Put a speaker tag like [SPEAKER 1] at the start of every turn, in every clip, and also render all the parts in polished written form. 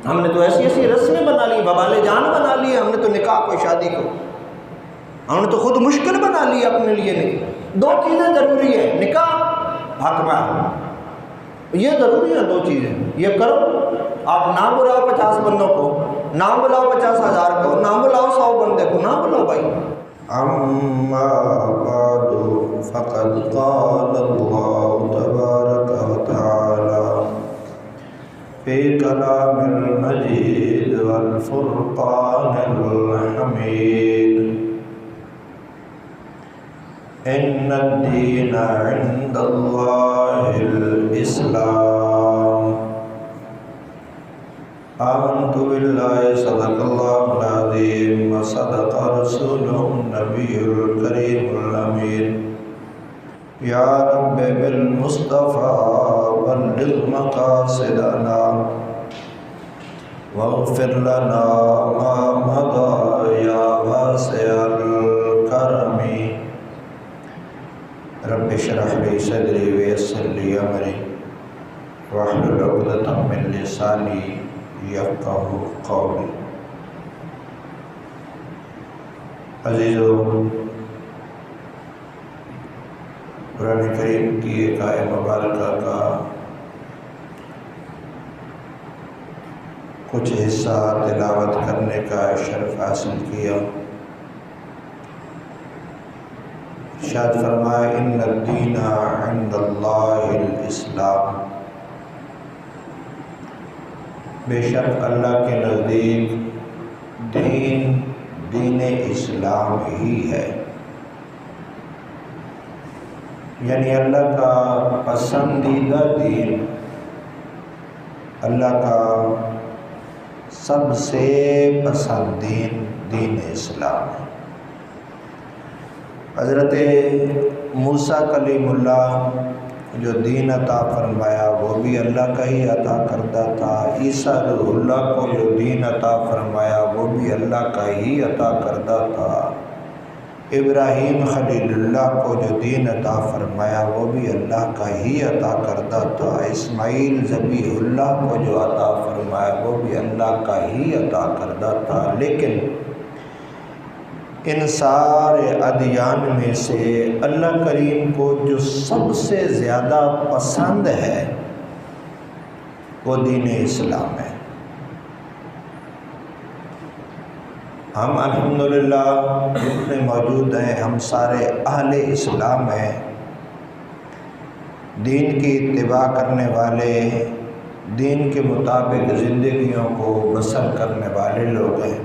[SPEAKER 1] ہم نے تو ایسی ایسی رسمیں بنا لی، وبال جان بنا لی، ہم نے تو نکاح کو شادی کو ہم نے تو خود مشکل بنا لی اپنے لیے۔ نہیں، دو چیزیں ضروری ہیں، نکاح حق میں، یہ ضروری ہیں دو چیزیں، یہ کرو۔ آپ نہ بلاؤ 50 بندوں کو، نہ بلاؤ 50,000 کو، نہ بلاؤ 100 بندے کو، نہ بلاؤ بھائی۔
[SPEAKER 2] اما بعد فقد قال اللہ تبارک وتعالی فی کلام المجید والفرقان الحمید ان الدین عند اللہ الاسلام آمنت باللہ صدق اللہ العظیم وصدق رسولہ النبی الکریم الامین یا رب بالمصطفیٰ بلغ مقاصدنا واغفر لنا ما مضى یا واسع الکرم رب اشرح لی صدری ویسر لی امری واحلل عقدۃ من لسانی یفقہوا قولی۔ عزیزو، قرآن کریم کی ایک آیت مبارکہ کا کچھ حصہ تلاوت کرنے کا شرف حاصل کیا۔ ارشاد فرمائے ان الدین عند اللہ الاسلام، بے شک اللہ کے نزدیک دین اسلام ہی ہے، یعنی اللہ کا پسندیدہ دین، اللہ کا سب سے پسند دین اسلام ہے۔ حضرت موسیٰ کلیم اللہ جو دین عطا فرمایا وہ بھی اللہ کا ہی عطا کردہ تھا، عیسیٰ روح اللہ کو جو دین عطا فرمایا وہ بھی اللہ کا ہی عطا کردہ تھا، ابراہیم خلیل اللہ کو جو دین عطا فرمایا وہ بھی اللہ کا ہی عطا کردہ تھا، اسماعیل ذبیح اللہ کو جو عطا فرمایا وہ بھی اللہ کا ہی عطا کردہ تھا۔ لیکن ان سارے ادیان میں سے اللہ کریم کو جو سب سے زیادہ پسند ہے وہ دین اسلام ہے۔ ہم الحمدللہ جتنے موجود ہیں ہم سارے اہل اسلام ہیں، دین کی اتباع کرنے والے، دین کے مطابق زندگیوں کو بسر کرنے والے لوگ ہیں۔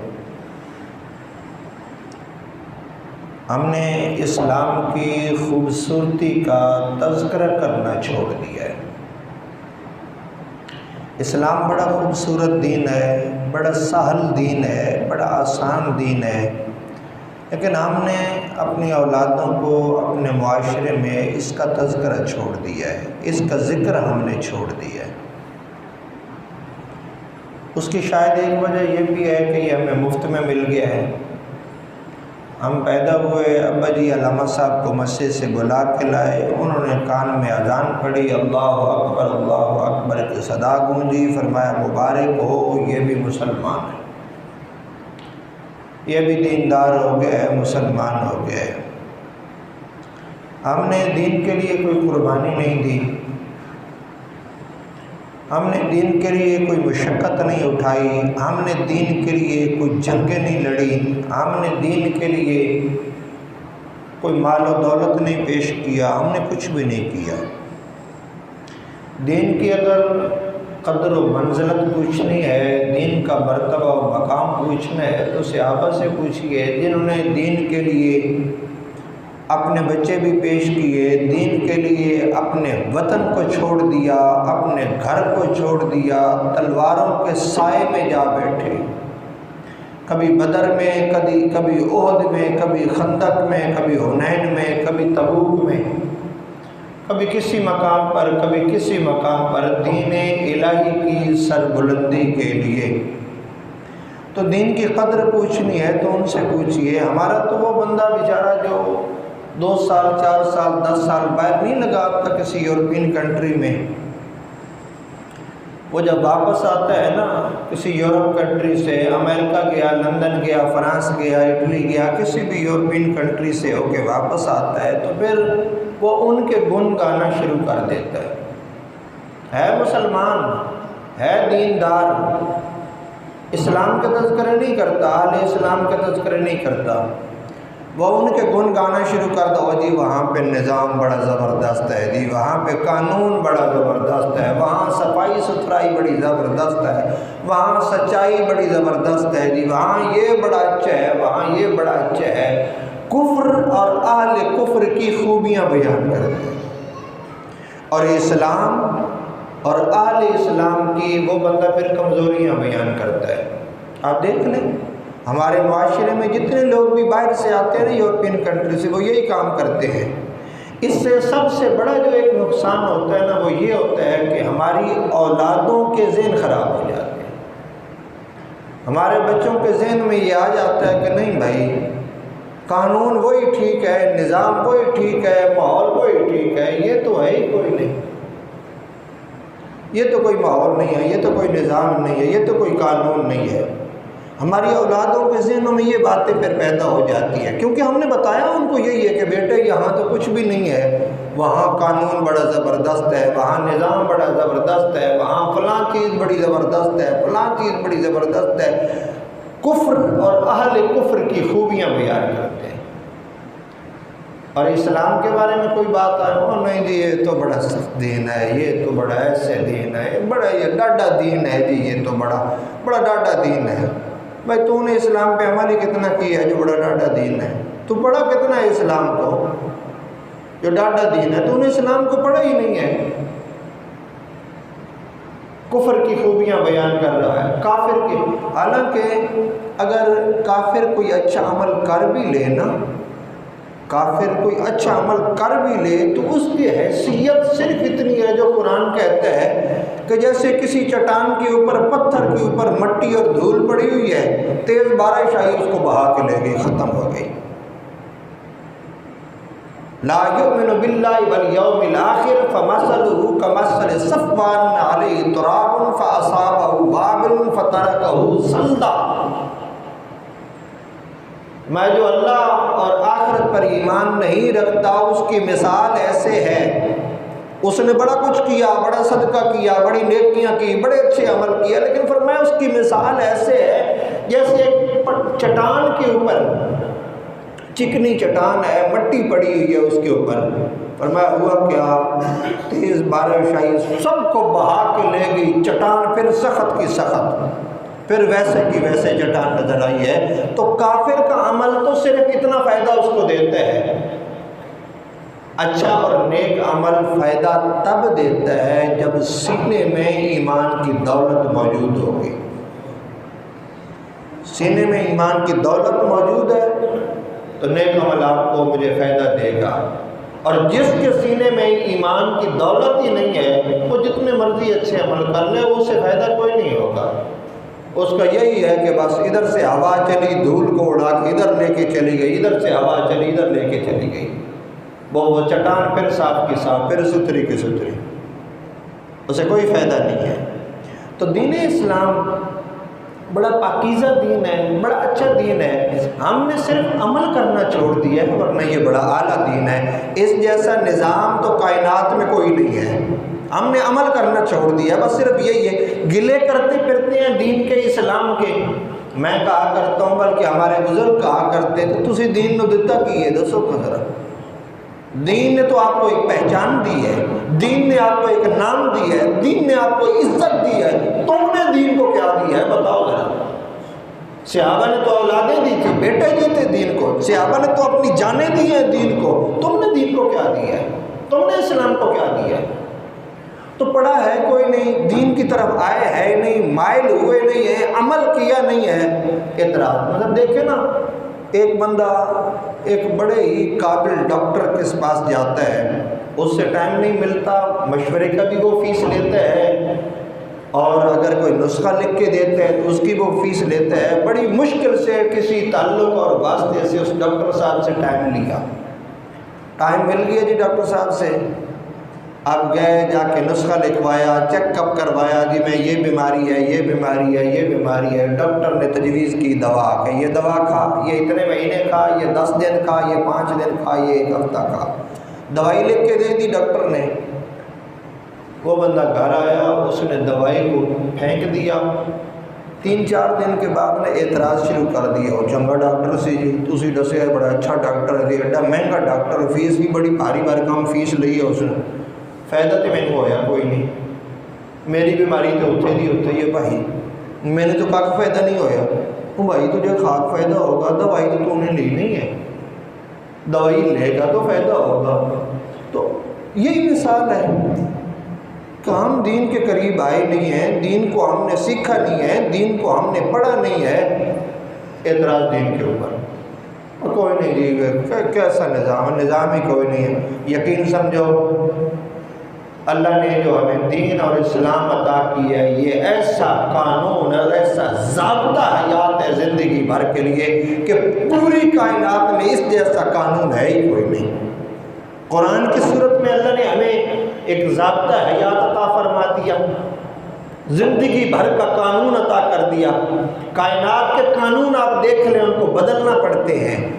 [SPEAKER 2] ہم نے اسلام کی خوبصورتی کا تذکرہ کرنا چھوڑ دیا ہے۔ اسلام بڑا خوبصورت دین ہے، بڑا سہل دین ہے، بڑا آسان دین ہے، لیکن ہم نے اپنی اولادوں کو اپنے معاشرے میں اس کا تذکرہ چھوڑ دیا ہے، اس کا ذکر ہم نے چھوڑ دیا ہے۔ اس کی شاید ایک وجہ یہ بھی ہے کہ یہ ہمیں مفت میں مل گیا ہے۔ ہم پیدا ہوئے، ابا جی علامہ صاحب کو مسجد سے بلا کے لائے، انہوں نے کان میں اذان پڑھی، اللہ اکبر کی صدا گونجی، فرمایا مبارک ہو یہ بھی مسلمان ہے، یہ بھی دیندار ہو گیا ہے، مسلمان ہو گیا ہے۔ ہم نے دین کے لیے کوئی قربانی نہیں دی، ہم نے دین کے لیے کوئی مشقت نہیں اٹھائی، ہم نے دین کے لیے کوئی جنگیں نہیں لڑی، ہم نے دین کے لیے کوئی مال و دولت نہیں پیش کیا، ہم نے کچھ بھی نہیں کیا۔ دین کی اگر قدر و منزلت پوچھنی ہے، دین کا مرتبہ و مقام پوچھنا ہے تو صحابہ سے پوچھیے جنہوں نے دین کے لیے اپنے بچے بھی پیش کیے، دین کے لیے اپنے وطن کو چھوڑ دیا، اپنے گھر کو چھوڑ دیا، تلواروں کے سائے میں جا بیٹھے، کبھی بدر میں، کبھی احد میں، کبھی خندق میں، کبھی حنین میں، کبھی تبوک میں، کبھی کسی مقام پر، کبھی کسی مقام پر دین الہی کی سربلندی کے لیے۔ تو دین کی قدر پوچھنی ہے تو ان سے پوچھیے۔ ہمارا تو وہ بندہ بیچارہ جو 2 سال 4 سال 10 سال باہر نہیں لگا اب تک کسی یورپین کنٹری میں، وہ جب واپس آتا ہے نا کسی یورپ کنٹری سے، امریکہ گیا، لندن گیا، فرانس گیا، اٹلی گیا، کسی بھی یورپین کنٹری سے ہو کے واپس آتا ہے تو پھر وہ ان کے گن گانا شروع کر دیتا ہے مسلمان، ہے دیندار، اسلام کا تذکرہ نہیں کرتا، اہل اسلام کا تذکرہ نہیں کرتا، وہ ان کے گن گانا شروع کر دو، جی وہاں پہ نظام بڑا زبردست ہے، جی وہاں پہ قانون بڑا زبردست ہے، وہاں صفائی ستھرائی بڑی زبردست ہے، وہاں سچائی بڑی زبردست ہے، جی وہاں یہ بڑا اچھا ہے، وہاں یہ بڑا اچھا ہے۔ کفر اور اہل کفر کی خوبیاں بیان کرتے ہیں، اور اسلام اور اہل اسلام کی وہ بندہ پھر کمزوریاں بیان کرتا ہے۔ آپ دیکھ لیں ہمارے معاشرے میں جتنے لوگ بھی باہر سے آتے ہیں نا یورپین کنٹری سے، وہ یہی کام کرتے ہیں۔ اس سے سب سے بڑا جو ایک نقصان ہوتا ہے نا وہ یہ ہوتا ہے کہ ہماری اولادوں کے ذہن خراب ہو جاتے ہیں۔ ہمارے بچوں کے ذہن میں یہ آ جاتا ہے کہ نہیں بھائی قانون وہی ٹھیک ہے، نظام وہی ٹھیک ہے، ماحول وہی ٹھیک ہے، یہ تو ہے ہی کوئی نہیں، یہ تو کوئی ماحول نہیں ہے، یہ تو کوئی نظام نہیں ہے، یہ تو کوئی قانون نہیں ہے۔ ہماری اولادوں کے ذہنوں میں یہ باتیں پھر پیدا ہو جاتی ہیں، کیونکہ ہم نے بتایا ان کو یہی ہے کہ بیٹے یہاں تو کچھ بھی نہیں ہے، وہاں قانون بڑا زبردست ہے، وہاں نظام بڑا زبردست ہے، وہاں فلاں چیز بڑی زبردست ہے، فلاں چیز بڑی زبردست ہے۔ کفر اور اہل کفر کی خوبیاں بیان کرتے ہیں، اور اسلام کے بارے میں کوئی بات آئے ہو نہیں جی یہ تو بڑا سخت دین ہے، یہ تو بڑا ایسے دین ہے، بڑا یہ ڈاڈا دین ہے جی، یہ تو بڑا ڈاڈا دین ہے۔ بھائی تو نے اسلام پہ عمل ہی کتنا کیا ہے جو بڑا ڈاڈا دین ہے؟ تو پڑھا کتنا ہے اسلام کو جو ڈاڈا دین ہے؟ تو نے اسلام کو پڑھا ہی نہیں ہے۔ کفر کی خوبیاں بیان کر رہا ہے کافر کے، حالانکہ اگر کافر کوئی اچھا عمل کر بھی لے نا، کافر کوئی اچھا عمل کر بھی لے تو اس کی حیثیت صرف اتنی ہے جو قرآن کہتا ہے کہ جیسے کسی چٹان کے اوپر، پتھر کے اوپر مٹی اور دھول پڑی ہوئی ہے، تیز بارش آئی اس کو بہا کے لے گئی، ختم ہو گئی۔ لا یؤمن باللہ والیوم الآخر فمثلہ کمثل صفوان علیہ تراب فاصابہ وابل فترکہ صلدا۔ میں جو اللہ اور آخرت پر ایمان نہیں رکھتا اس کی مثال ایسے ہے، اس نے بڑا کچھ کیا، بڑا صدقہ کیا، بڑی نیکیاں کی، بڑے اچھے عمل کیا، لیکن فرمایا اس کی مثال ایسے ہے جیسے ایک چٹان کے اوپر، چکنی چٹان ہے، مٹی پڑی ہوئی ہے اس کے اوپر، فرمایا ہوا کیا، تیز بارش آئی سب کو بہا کے لے گئی، چٹان پھر سخت کی سخت، پھر ویسے کی ویسے چٹان نظر آئی ہے۔ تو کافر کا عمل تو صرف اتنا فائدہ اس کو دیتا ہے، اچھا اور نیک عمل فائدہ تب دیتا ہے جب سینے میں ایمان کی دولت موجود ہوگی۔ سینے میں ایمان کی دولت موجود ہے تو نیک عمل آپ کو مجھے فائدہ دے گا، اور جس کے سینے میں ایمان کی دولت ہی نہیں ہے وہ جتنے مرضی اچھے عمل کر لے اسے فائدہ کوئی نہیں ہوگا۔ اس کا یہی ہے کہ بس ادھر سے ہوا چلی، دھول کو اڑا کے ادھر لے کے چلی گئی، ادھر سے ہوا چلی ادھر لے کے چلی گئی، وہ چٹان پھر صاف کی صاف، پھر ستھری کی ستھری، اسے کوئی فائدہ نہیں ہے۔ تو دین اسلام بڑا پاکیزہ دین ہے، بڑا اچھا دین ہے، ہم نے صرف عمل کرنا چھوڑ دیا ہے، ورنہ یہ بڑا اعلیٰ دین ہے۔ اس جیسا نظام تو کائنات میں کوئی نہیں ہے، ہم نے عمل کرنا چھوڑ دیا، بس صرف یہی ہے، گلے کرتے پھرتے ہیں دین کے، اسلام کے۔ میں کہا کرتا ہوں بلکہ ہمارے بزرگ کہا کرتے تو تسی دین نو دتا کی ہے، دسو ذرا۔ دین نے تو آپ کو ایک پہچان دی ہے، دین نے آپ کو ایک نام دی ہے، دین نے آپ کو عزت دی ہے، تم نے دین کو کیا دی ہے بتاؤ ذرا۔ صحابہ نے تو اولادیں دی تھی، بیٹے دیے تھے دین کو، صحابہ نے تو اپنی جانیں دی ہیں دین کو، تم نے دین کو کیا دی ہے، تم نے اسلام کو کیا دی ہے؟ تو پڑھا ہے کوئی نہیں، دین کی طرف آئے ہے نہیں، مائل ہوئے نہیں ہے، عمل کیا نہیں ہے، اعتراض۔ مطلب دیکھیں نا، ایک بندہ ایک بڑے ہی قابل ڈاکٹر کے پاس جاتا ہے، اس سے ٹائم نہیں ملتا، مشورے کا بھی وہ فیس لیتا ہے، اور اگر کوئی نسخہ لکھ کے دیتے ہیں تو اس کی وہ فیس لیتا ہے، بڑی مشکل سے کسی تعلق اور واسطے سے اس ڈاکٹر صاحب سے ٹائم لیا، ٹائم مل گیا جی ڈاکٹر صاحب سے،
[SPEAKER 1] اب گئے جا کے نسخہ لکھوایا، چیک اپ کروایا، جی میں یہ بیماری ہے، یہ بیماری ہے، یہ بیماری ہے، ڈاکٹر نے تجویز کی دوا کہ یہ دوا کھا، یہ اتنے مہینے کھا، یہ 10 دن کھا، یہ 5 دن کھا، یہ 1 ہفتہ کھا، دوائی لکھ کے دے دی ڈاکٹر نے۔ وہ بندہ گھر آیا، اس نے دوائی کو پھینک دیا۔ 3-4 دن کے بعد نے اعتراض شروع کر دیا، وہ چنگا ڈاکٹر سی جی، تسی دسیا بڑا اچھا ڈاکٹر ہے، ایڈا مہنگا ڈاکٹر، فیس بھی بڑی بھاری کام فیس لی ہے اس نے، فائدہ تو میں ہویا کوئی نہیں، میری بیماری تو اتنے دی اتنے ہی ہے بھائی، میں نے تو کھ فائدہ نہیں ہویا۔ وہ بھائی تجھے خاک فائدہ ہوگا، دوائی تو نے لی نہیں ہے، دوائی لے گا تو فائدہ ہوگا۔ تو یہی مثال ہے کہ ہم دین کے قریب آئے نہیں ہیں، دین کو ہم نے سیکھا نہیں ہے، دین کو ہم نے پڑھا نہیں ہے، اعتراض دین کے اوپر کوئی نہیں جی، کیسا نظام ہی کوئی نہیں ہے۔ یقین سمجھو اللہ نے جو ہمیں دین اور اسلام عطا کی ہے، یہ ایسا قانون اور ایسا ضابطہ حیات ہے زندگی بھر کے لیے کہ پوری کائنات میں اس جیسا قانون ہے ہی کوئی نہیں۔ قرآن کی صورت میں اللہ نے ہمیں ایک ضابطہ حیات عطا فرما دیا، زندگی بھر کا قانون عطا کر دیا۔ کائنات کے قانون آپ دیکھ لیں، ان کو بدلنا پڑتے ہیں،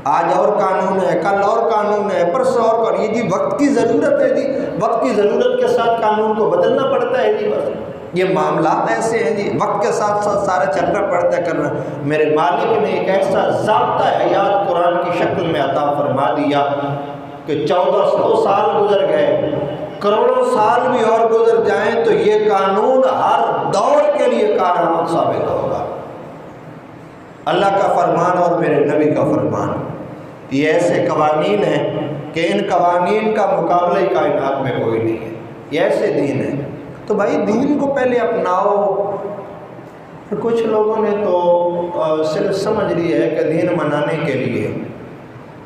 [SPEAKER 1] آج اور قانون ہے، کل اور قانون ہے، پرسوں اور یہ جی وقت کی ضرورت ہے، جی وقت کی ضرورت کے ساتھ قانون کو بدلنا پڑتا ہے جی، بس یہ معاملات ایسے ہیں جی، وقت کے ساتھ ساتھ سارا چلنا پڑتا ہے کرنا۔ میرے مالک نے ایک ایسا ضابطہ حیات قرآن کی شکل میں عطا فرما دیا کہ 1400 سال گزر گئے، کروڑوں سال بھی اور گزر جائیں تو یہ قانون ہر دور کے لیے کارآمد ثابت ہوگا۔ اللہ کا فرمان اور میرے نبی کا فرمان، یہ ایسے قوانین ہیں کہ ان قوانین کا مقابلہ ہی کائنات میں کوئی نہیں ہے، یہ ایسے دین ہے۔ تو بھائی دین کو پہلے اپناؤ۔ کچھ لوگوں نے تو صرف سمجھ لیا ہے کہ دین منانے کے لیے،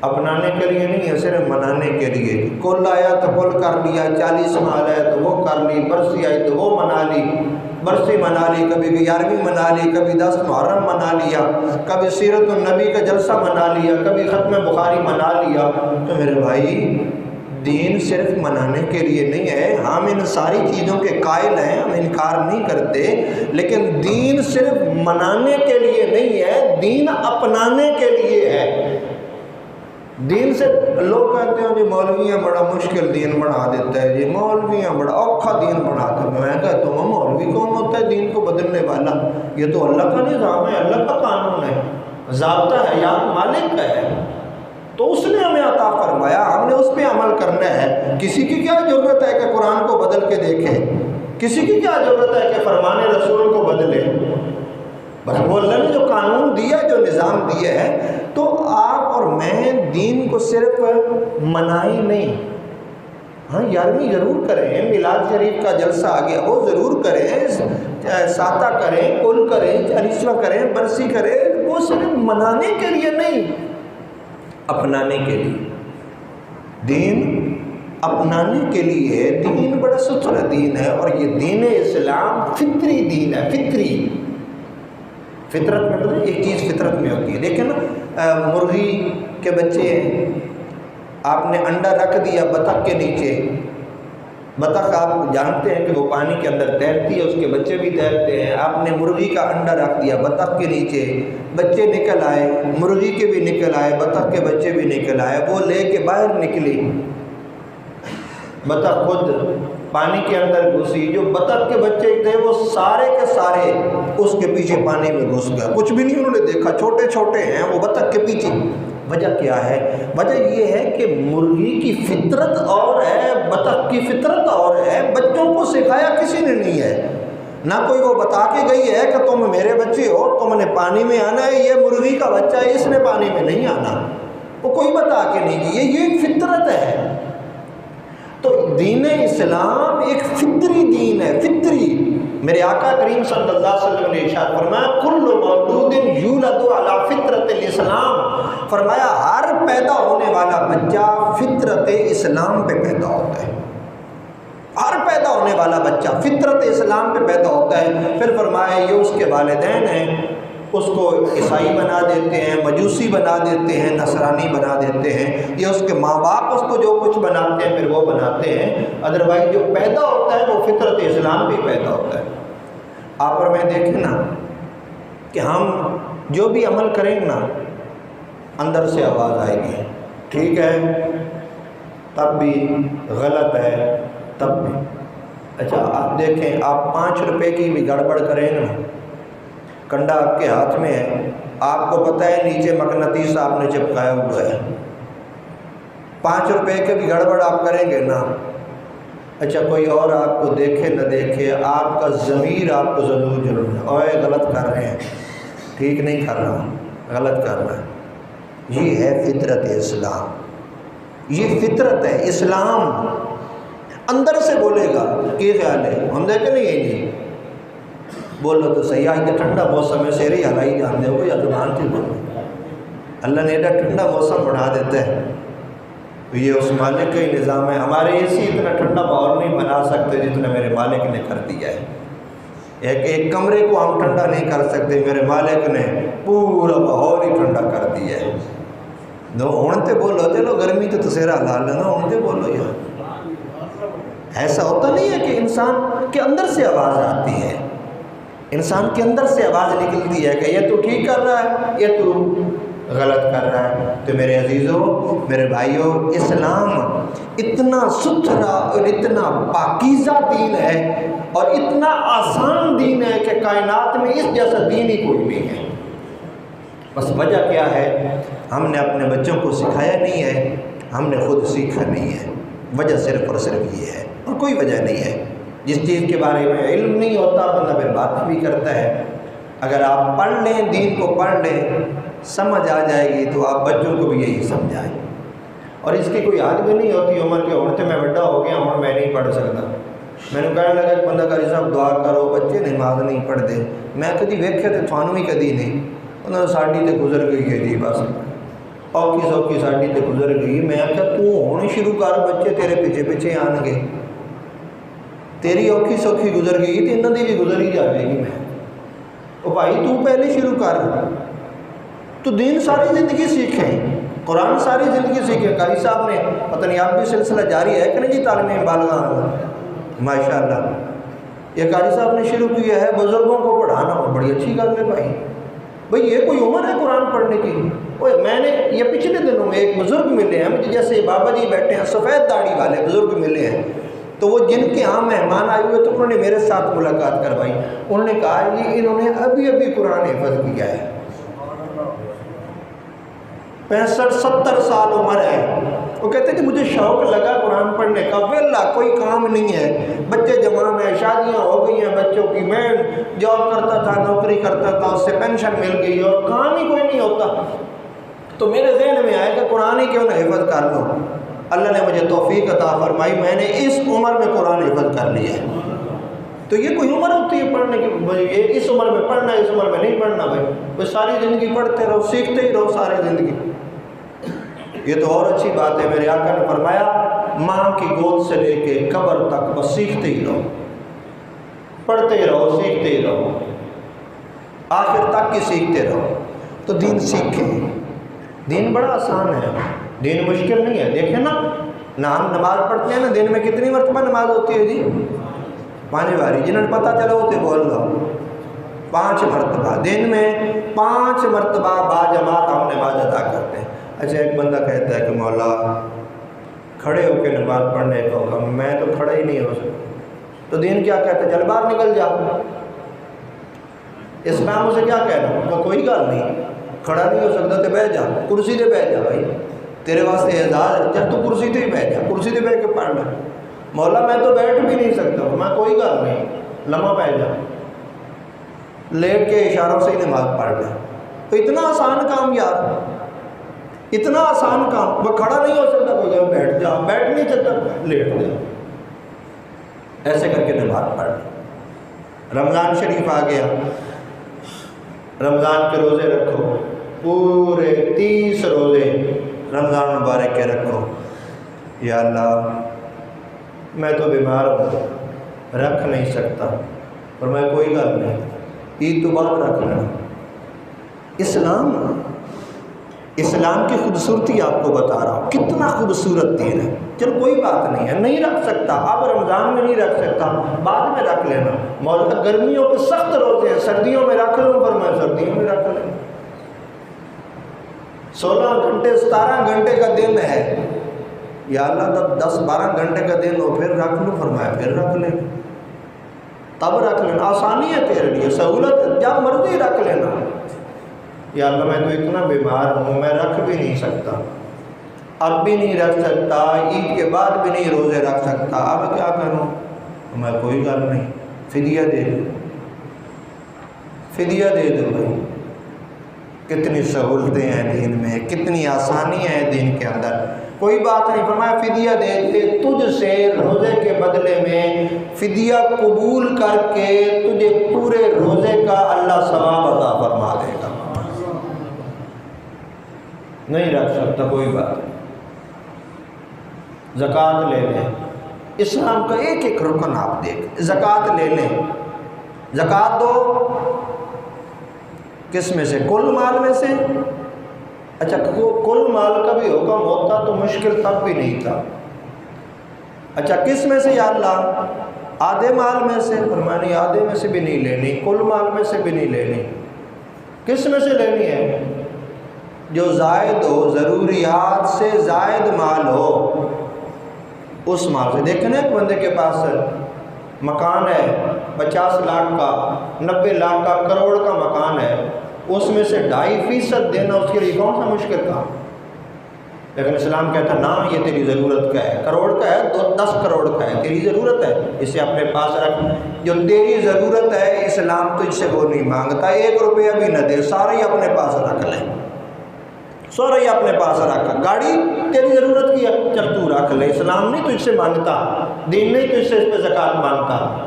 [SPEAKER 1] اپنانے کے لیے نہیں ہے، صرف منانے کے لیے۔ کل آیا تو کل کر لیا، 40 مال ہے تو وہ کر لی، برسی آئی تو وہ منا لی، برسی منا لی، کبھی 11ویں منا لی، کبھی 10 محرم منا لیا، کبھی سیرت النبی کا جلسہ منا لیا، کبھی ختم بخاری منا لیا۔ تو میرے بھائی دین صرف منانے کے لیے نہیں ہے، ہم ان ساری چیزوں کے قائل ہیں، ہم انکار نہیں کرتے، لیکن دین صرف منانے کے لیے نہیں ہے، دین اپنانے کے لیے ہے۔ دین سے لوگ کہتے ہیں جی مولویاں بڑا مشکل دین بنا دیتا ہے، جی مولویاں بڑا اوکھا دین بنا دیتا ہے۔ میں کہتا ہوں مولوی کون ہوتا ہے دین کو بدلنے والا؟ یہ تو اللہ کا نظام ہے، اللہ کا قانون ہے، ضابطہ حیات مالک کا ہے، تو اس نے ہمیں عطا فرمایا، ہم نے اس پہ عمل کرنا ہے۔ کسی کی کیا ضرورت ہے کہ قرآن کو بدل کے دیکھے؟ کسی کی کیا ضرورت ہے کہ فرمان رسول کو بدلے؟ بس وہ اللہ نے جو قانون دیا، جو نظام دیا ہے، تو آپ اور میں دین کو صرف منائی نہیں، ہاں 11ویں ضرور کریں، میلاد شریف کا جلسہ آ گیا وہ ضرور کریں، ساتہ کریں، کل کریں، 40واں کریں، برسی کریں، وہ صرف منانے کے لیے نہیں، اپنانے کے لیے۔ دین اپنانے کے لیے، دین بڑا ستھرا دین ہے، اور یہ دین اسلام فطری دین ہے، فطری۔ فطرت میں مطلب ایک چیز فطرت میں ہوتی ہے، لیکن مرغی کے بچے ہیں، آپ نے انڈا رکھ دیا بطخ کے نیچے، بطخ آپ جانتے ہیں کہ وہ پانی کے اندر تیرتی ہے، اس کے بچے بھی تیرتے ہیں، آپ نے مرغی کا انڈا رکھ دیا بطخ کے نیچے، بچے نکل آئے، مرغی کے بھی نکل آئے، بطخ کے بچے بھی نکل آئے، وہ لے کے باہر نکلی، بطخ خود پانی کے اندر گھسی، جو بطخ کے بچے تھے وہ سارے کے سارے اس کے پیچھے پانی میں گھس گئے، کچھ بھی نہیں انہوں نے دیکھا، چھوٹے چھوٹے ہیں وہ بطخ کے پیچھے۔ وجہ کیا ہے؟ وجہ یہ ہے کہ مرغی کی فطرت اور ہے، بطخ کی فطرت اور ہے، بچوں کو سکھایا کسی نے نہیں ہے، نہ کوئی وہ بتا کے گئی ہے کہ تم میرے بچے ہو، تم نے پانی میں آنا ہے، یہ مرغی کا بچہ ہے، اس نے پانی میں نہیں آنا، وہ کوئی بتا کے نہیں گئی، یہ ایک فطرت ہے۔ تو دین اسلام ایک فطری دین ہے، فطری۔ میرے آقا کریم صلی اللہ علیہ وسلم نے ارشاد فرمایا کل مولود یولد علی فطرت الاسلام، فرمایا ہر پیدا ہونے والا بچہ فطرت اسلام پہ پیدا ہوتا ہے، ہر پیدا ہونے والا بچہ فطرت اسلام پہ پیدا ہوتا ہے۔ پھر فرمایا یہ اس کے والدین ہیں، اس کو عیسائی بنا دیتے ہیں، مجوسی بنا دیتے ہیں، نصرانی بنا دیتے ہیں، یا اس کے ماں باپ اس کو جو کچھ بناتے ہیں پھر وہ بناتے ہیں۔ ادروائز جو پیدا ہوتا ہے وہ فطرت اسلام پہ پیدا ہوتا ہے۔ آپ اور میں دیکھیں نا کہ ہم جو بھی عمل کریں گے نا اندر سے آواز آئے گی، ٹھیک ہے تب بھی، غلط ہے تب بھی۔ اچھا آپ دیکھیں، آپ 5 روپے کی بھی گڑبڑ کریں نا، کنڈا آپ کے ہاتھ میں ہے، آپ کو پتہ ہے نیچے مقناطیس آپ نے چپکایا ہوا ہے، 5 روپے کے بھی گڑبڑ آپ کریں گے نا، اچھا کوئی اور آپ کو دیکھے نہ دیکھے، آپ کا ضمیر آپ کو ضرور اوے غلط کر رہے ہیں، ٹھیک نہیں کر رہا، غلط کر رہا ہے۔ یہ ہے فطرت اسلام، یہ فطرت ہے اسلام۔ اندر سے بولے گا کہ خیال ہے، ہم دیکھیں نہیں ہے جی بولو تو صحیح، آج تو ٹھنڈا موسم ہے، شیری ہلائی جان دے ہو یا زبان سے بولو، اللہ نے ایڈا ٹھنڈا موسم بنا دیتا ہے، یہ اس مالک کا ہی نظام ہے۔ ہمارے اسی اتنا ٹھنڈا ماحول نہیں بنا سکتے جتنا میرے مالک نے کر دیا ہے، ایک کمرے کو ہم ٹھنڈا نہیں کر سکتے، میرے مالک نے پورا ماحول ہی ٹھنڈا کر دیا ہے۔ ہونتے بولو چلو گرمی تو تسیرا حلال ہے نا، ہونتے بولو یار۔ ایسا ہوتا نہیں ہے کہ انسان کے اندر سے آواز آتی ہے، انسان کے اندر سے آواز نکلتی ہے کہ یہ تو ٹھیک کر رہا ہے، یہ تو غلط کر رہا ہے۔ تو میرے عزیزوں، میرے بھائیوں، اسلام اتنا ستھرا اور اتنا پاکیزہ دین ہے اور اتنا آسان دین ہے کہ کائنات میں اس جیسا دین ہی کوئی نہیں ہے۔ بس وجہ کیا ہے؟ ہم نے اپنے بچوں کو سکھایا نہیں ہے، ہم نے خود سیکھا نہیں ہے۔ وجہ صرف اور صرف یہ ہے اور کوئی وجہ نہیں ہے۔ جس چیز کے بارے میں علم نہیں ہوتا بندہ پھر بات بھی کرتا ہے۔ اگر آپ پڑھ لیں، دین کو پڑھ لیں، سمجھ آ جائے گی تو آپ بچوں کو بھی یہی سمجھائیں۔ اور اس کی کوئی حد بھی نہیں ہوتی عمر کے، ہوتے میں بڑا ہو گیا ہوں میں نہیں پڑھ سکتا۔ میں نے کہنے لگا کہ بندہ قاری صاحب دعا کرو بچے نماز نہیں پڑھتے، میں کدی ویکھے تے تھانوں ہی کدی نہیں، انہوں نے ساڑی تے گزر گئی ہے جی، بس اوکھی سوکھی ساڑی تے گزر گئی۔ میں آخیا تو ہون شروع کر، بچے تیرے پیچھے پیچھے آن گے، تیری اوکھی سوکھی گزر گئی تو انہوں دی بھی گزر ہی جائے گی۔ میں او بھائی تو پہلے شروع کر، تو دین ساری زندگی سیکھیں، قرآن ساری زندگی سیکھیں۔ قاری صاحب نے پتہ نہیں آپ بھی سلسلہ جاری ہے کہ نہیں جی تعلیم بالغاں، ماشاءاللہ یہ قاری صاحب نے شروع کیا ہے بزرگوں کو پڑھانا، بڑی اچھی گل ہے بھائی۔ بھئی یہ کوئی عمر ہے قرآن پڑھنے کی؟ میں نے یہ پچھلے دنوں میں ایک بزرگ ملے ہیں مجھے، جیسے بابا جی بیٹھے ہیں، سفید داڑھی والے بزرگ ملے ہیں، تو وہ جن کے یہاں مہمان آئے ہوئے تو انہوں نے میرے ساتھ ملاقات کروائی۔ انہوں نے کہا یہ انہوں نے ابھی قرآن حفظ کیا ہے، 65-70 سال عمر ہے۔ وہ کہتے ہیں کہ مجھے شوق لگا قرآن پڑھنے کا، ویلا کوئی کام نہیں ہے، بچے جوان ہیں، شادیاں ہو گئی ہیں بچوں کی، میں جاب کرتا تھا، نوکری کرتا تھا، اس سے پینشن مل گئی اور کام ہی کوئی نہیں ہوتا، تو میرے ذہن میں آیا کہ قرآن ہی کیوں نہ حفظ کر لوں۔ اللہ نے مجھے توفیق عطا فرمائی، میں نے اس عمر میں قرآن حفظ کر لیا ہے۔ تو یہ کوئی عمر ہوتی ہے پڑھنے کی؟ اس عمر میں پڑھنا ہے، اس عمر میں نہیں پڑھنا بھائی، بس ساری زندگی پڑھتے رہو، سیکھتے ہی رہو ساری زندگی۔ یہ تو اور اچھی بات ہے، میرے آقا نے فرمایا ماں کی گود سے لے کے قبر تک بس سیکھتے ہی رہو، پڑھتے ہی رہو، سیکھتے ہی رہو، آخر تک ہی سیکھتے رہو۔ تو دین سیکھیں، دین بڑا آسان ہے، دین مشکل نہیں ہے۔ دیکھیں نا ہم نماز پڑھتے ہیں نا، دن میں کتنی مرتبہ نماز ہوتی ہے جی؟ 5 باری، جنہوں نے پتہ چلو ہوتے بول لو 5 مرتبہ، دن میں 5 مرتبہ باجماعت ہم نماز ادا کرتے ہیں۔ اچھا ایک بندہ کہتا ہے کہ مولا کھڑے ہو کے نماز پڑھنے کو حکم، میں تو کھڑا ہی نہیں ہو سکتا، تو دین کیا کہتا ہے؟ چل باہر نکل جا، اسلام اسے کیا کہنا؟ تو کوئی گل نہیں، کھڑا نہیں ہو سکتا تو بیٹھ جا، کرسی تے بیٹھ جا بھائی، تیرے واسطے اعزاز ہے، چل تو کرسی تے ہی بیٹھ جا، کرسی تے بیٹھ کے پڑھ لے۔ مولا میں تو بیٹھ بھی نہیں سکتا، میں کوئی گل نہیں، لمحہ بیٹھ جا، لیٹ کے اشاروں سے ہی نماز پڑھ لے۔ تو اتنا آسان کام یار، اتنا آسان کام، وہ کھڑا نہیں ہو سکتا کوئی گل، بیٹھ جا، بیٹھ نہیں سکتا لیٹ جا، ایسے کر کے نماز پڑھ لے۔ رمضان شریف آ گیا، رمضان کے روزے رکھو، پورے 30 روزے رمضان مبارک کے رکھو۔ یا اللہ میں تو بیمار ہوں، رکھ نہیں سکتا، اور میں کوئی گل نہیں، عید تو بعد رکھ لینا، اسلام کی خوبصورتی آپ کو بتا رہا ہوں، کتنا خوبصورت دین ہے۔ چل کوئی بات نہیں ہے، نہیں رکھ سکتا اب رمضان میں نہیں رکھ سکتا، بعد میں رکھ لینا۔ مولا گرمیوں کے سخت روزے ہیں، سردیوں میں رکھ لوں، پر میں سردیوں میں رکھ لیں۔ 16 گھنٹے 17 گھنٹے کا دن ہے، یا اللہ تب 10-12 گھنٹے کا دن ہو پھر رکھ لوں، فرمایا پھر رکھ لیں، تب رکھ لینا، آسانی ہے تیرے لیے، سہولت ہے، جب مرضی رکھ لینا۔ یا اللہ میں تو اتنا بیمار ہوں، میں رکھ بھی نہیں سکتا، اب بھی نہیں رکھ سکتا، عید کے بعد بھی نہیں روزے رکھ سکتا، اب کیا کروں؟ میں کوئی گل نہیں، فدیہ دے دو، فدیہ دے دو بھائی۔ کتنی سہولتیں ہیں دین میں، کتنی آسانی ہے دین کے اندر، کوئی بات نہیں، فرمایا فدیہ دے دے، تجھ سے روزے کے بدلے میں فدیہ قبول کر کے تجھے پورے روزے کا اللہ ثواب عطا فرما دے گا۔ نہیں رکھ سکتا کوئی بات نہیں، زکوٰۃ لے لیں، اسلام کا ایک ایک رکن آپ دیکھ، زکوٰۃ لے لیں، زکوٰۃ دو، کس میں سے؟ کل مال میں سے۔ اچھا کل مال کا بھی حکم ہوتا تو مشکل تب بھی نہیں تھا۔ اچھا کس میں سے یا اللہ؟ آدھے مال میں سے، فرمایا نہیں آدھے میں سے بھی نہیں لینی، کل مال میں سے بھی نہیں لینی، کس میں سے لینی ہے؟ جو زائد ہو، ضروریات سے زائد مال ہو، اس مال سے۔ دیکھیں ایک بندے کے پاس مکان ہے 50 لاکھ کا، 90 لاکھ کا، کروڑ کا مکان ہے، اس میں سے 2.5% دینا اس کے لیے کون سا مشکل کام؟ لیکن اسلام کہتا ہے نا، یہ تیری ضرورت کا ہے، کروڑ کا ہے، 10 کروڑ کا ہے، تیری ضرورت ہے، اسے اپنے پاس رکھ، جو تیری ضرورت ہے اسلام تجھ سے وہ نہیں مانگتا، 1 روپیہ بھی نہ دے، سارا ہی اپنے پاس رکھ لے، سارا ہی اپنے پاس رکھ، گاڑی تیری ضرورت کی ہے، چل تو رکھ لے، اسلام نہیں تجھ سے مانگتا، دین نہیں تجھ سے اس پہ زکوٰۃ مانگتا،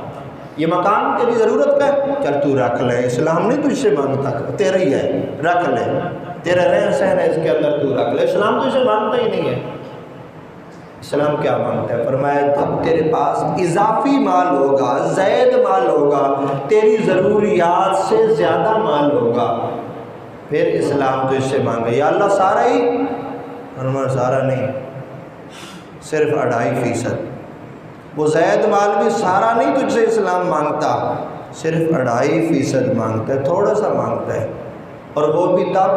[SPEAKER 1] یہ مکان تیری ضرورت کا ہے، چل تو رکھ لے، اسلام نہیں تجھ سے مانگتا، تیرا ہی ہے، رکھ لے، تیرا رہن سہن ہے اس کے اندر، تو رکھ لے، اسلام تجھ سے مانگتا ہی نہیں ہے۔ اسلام کیا مانگتا ہے؟ فرمایا جب تیرے پاس اضافی مال ہوگا، زائد مال ہوگا، تیری ضروریات سے زیادہ مال ہوگا، پھر اسلام تو اس سے مانگے۔ یا اللہ سارا ہی؟ فرمایا سارا نہیں، صرف 2.5%، وہ زائد مال بھی سارا نہیں تجھ سے اسلام مانگتا، صرف 2.5% مانگتا ہے، تھوڑا سا مانگتا ہے، اور وہ بھی تب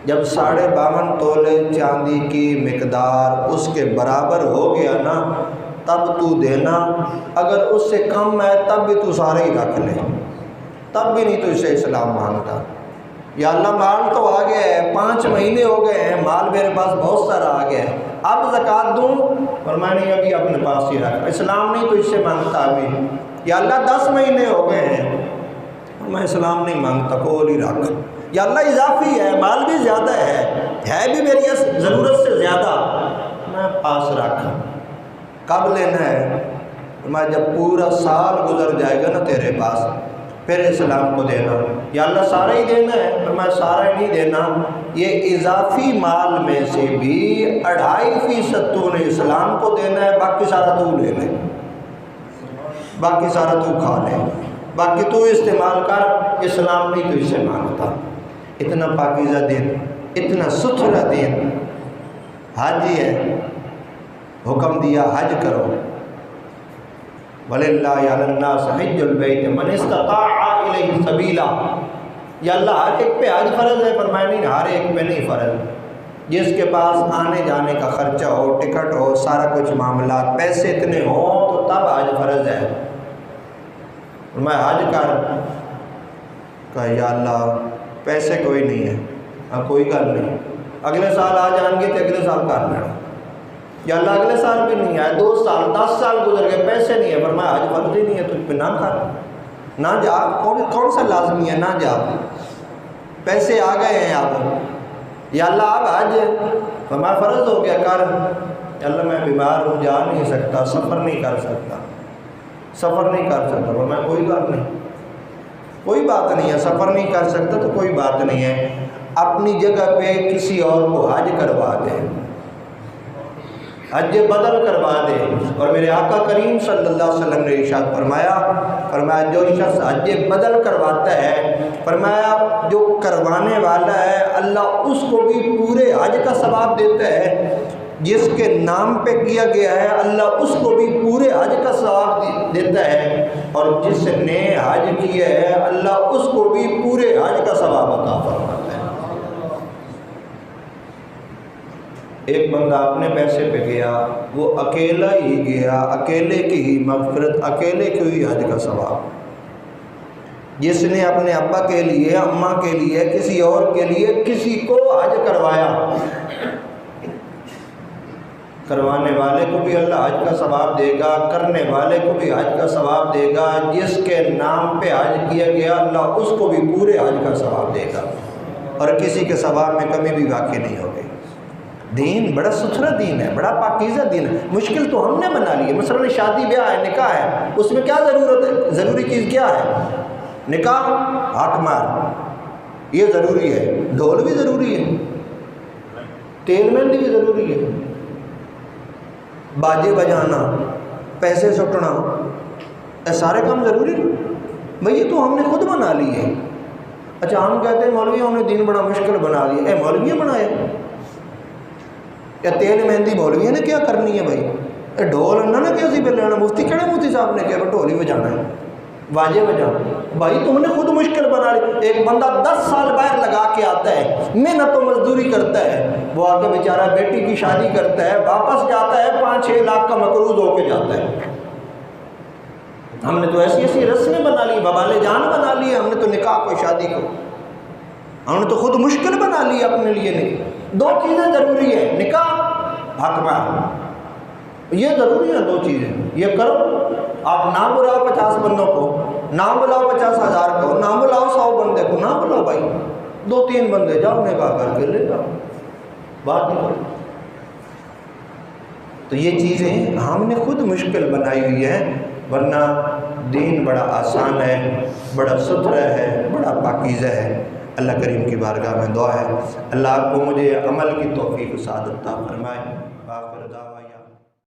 [SPEAKER 1] جب 52.5 تولے چاندی کی مقدار اس کے برابر ہو گیا نا، تب تو دینا، اگر اس سے کم ہے تب بھی تو سارے ہی رکھ لے، تب بھی نہیں تجھ سے اسلام مانگتا۔ یا اللہ مال تو آ گیا ہے، 5 مہینے ہو گئے ہیں، مال میرے پاس بہت سارا آ گیا ہے، اب زکوٰۃ دوں؟ فرمایا نہیں ابھی اپنے پاس ہی رکھ، اسلام نہیں تجھ سے مانگتا ابھی۔ یا اللہ 10 مہینے ہو گئے ہیں، میں اسلام نہیں مانگتا، کول ہی رکھ۔ یا اللہ اضافی ہے، مال بھی زیادہ ہے بھی میری ضرورت سے زیادہ، میں پاس رکھ، کب لینا ہے؟ میں جب پورا سال گزر جائے گا نا تیرے پاس، پھر اسلام کو دینا۔ یا اللہ سارا ہی دینا ہے؟ میں سارا ہی نہیں دینا، یہ اضافی مال میں سے بھی 2.5% تو نے اسلام کو دینا ہے، باقی سارا تو لے لے، باقی سارا تو کھا لے، باقی تو استعمال کر، اسلام نہیں تو اسے مانگتا۔ اتنا پاکیزہ دین، اتنا ستھرا دین، حج ہی ہے، حکم دیا حج کرو، وَلِلَّهِ عَلَى النَّاسِ حِجُّ الْبَيْتِ مَنِ اسْتَطَاعَ إِلَيْهِ سَبِيلًا۔ یا اللہ ہر ایک پہ حج فرض ہے؟ فرمایا نہیں، ہر ایک پہ نہیں فرض، جس کے پاس آنے جانے کا خرچہ ہو، ٹکٹ ہو، سارا کچھ معاملات، پیسے اتنے ہوں تو تب حج فرض ہے۔ فرمایا حج کر، کہا یا اللہ پیسے کوئی نہیں ہے، ہاں کوئی گل نہیں، اگلے سال آ جائیں گے تو اگلے سال کر لینا۔ یا اللہ اگلے سال بھی نہیں آئے، 2 سال 10 سال گزر گئے، پیسے نہیں ہے، فرمایا حج فرض ہی نہیں ہے تجھ پہ، نہ کر، نہ جا، کون سا لازمی ہے، نہ جا، پیسے آ گئے ہیں اب۔ یا اللہ اب حج، فرمایا فرض ہو گیا کر۔ یا اللہ میں بیمار ہوں، جا نہیں سکتا، سفر نہیں کر سکتا، سفر نہیں کر سکتا، فرمایا کوئی بات نہیں، کوئی بات نہیں ہے، سفر نہیں کر سکتا تو کوئی بات نہیں ہے، اپنی جگہ پہ کسی اور کو حج کروا دے، حج بدل کروا دے۔ اور میرے آقا کریم صلی اللہ علیہ وسلم نے ارشاد فرمایا جو شخص حج بدل کرواتا ہے، فرمایا جو کروانے والا ہے اللہ اس کو بھی پورے حج کا ثواب دیتا ہے، جس کے نام پہ کیا گیا ہے اللہ اس کو بھی پورے حج کا ثواب دیتا ہے، اور جس نے حج کیا ہے اللہ اس کو بھی پورے حج کا ثواب عطا فرماتا ہے۔ ایک بندہ اپنے پیسے پہ گیا، وہ اکیلا ہی گیا، اکیلے کی ہی مغفرت، اکیلے کی ہی حج کا ثواب۔ جس نے اپنے ابا کے لیے، اماں کے لیے، کسی اور کے لیے کسی کو حج کروایا، کروانے والے کو بھی اللہ حج کا ثواب دے گا، کرنے والے کو بھی حج کا ثواب دے گا، جس کے نام پہ حج کیا گیا اللہ اس کو بھی پورے حج کا ثواب دے گا، اور کسی کے ثواب میں کمی بھی واقع نہیں ہوگی۔ دین بڑا ستھرا دین ہے، بڑا پاکیزہ دین ہے۔ مشکل تو ہم نے بنا لی ہے۔ مثلا شادی بیاہ ہے، نکاح ہے، اس میں کیا ضرورت ہے؟ ضروری چیز کیا ہے؟ نکاح، ہاتھ مار، یہ ضروری ہے۔ ڈھول بھی ضروری ہے، تیل مہندی بھی ضروری ہے، باجے بجانا، پیسے سٹنا، یہ سارے کام ضروری ہیں بھئی، یہ تو ہم نے خود بنا لی ہے۔ اچھا ہم کہتے ہیں مولویوں نے دین بڑا مشکل بنا لیا۔ اے مولویوں بنائے یا تیل مہندی مولویوں نے کیا کرنی ہے بھائی؟ اے ڈھول انہوں نے کیسی پہ لینا؟ مفتی کہڑے مفتی صاحب نے کیا ڈھول ہی بجانا ہے، باجے بجانا؟ بھائی تم نے خود مشکل بنا لی۔ ایک بندہ 10 سال باہر لگا کے آتا ہے، محنت و مزدوری کرتا ہے، وہ آ کے بیچارہ بیٹی کی شادی کرتا ہے، واپس جاتا ہے 5-6 لاکھ کا مقروض ہو کے جاتا ہے۔ ہم نے تو ایسی ایسی رسمیں بنا لی، ببال جان بنا لی، ہم نے تو نکاح کو، شادی کو ہم نے تو خود مشکل بنا لی اپنے لیے۔ نہیں، 2 چیزیں ضروری ہیں، نکاح، حق مال، یہ ضروری ہیں 2 چیزیں۔ یہ کرو، آپ نہ بلاؤ 50 بندوں کو، نہ بلاؤ 50,000 کو، نہ بلاؤ 100 بندے کو، نہ بلاؤ بھائی 2-3 بندے جاؤ، نکاح کر کے لے جاؤ، بات نہیں کرو۔ تو یہ چیزیں ہم نے خود مشکل بنائی ہوئی ہیں، ورنہ دین بڑا آسان ہے، بڑا ستھرا ہے، بڑا پاکیزہ ہے۔ اللہ کریم کی بارگاہ میں دعا ہے اللہ آپ کو مجھے عمل کی توفیق و سعادت عطا فرمائے۔ آخر دعوانا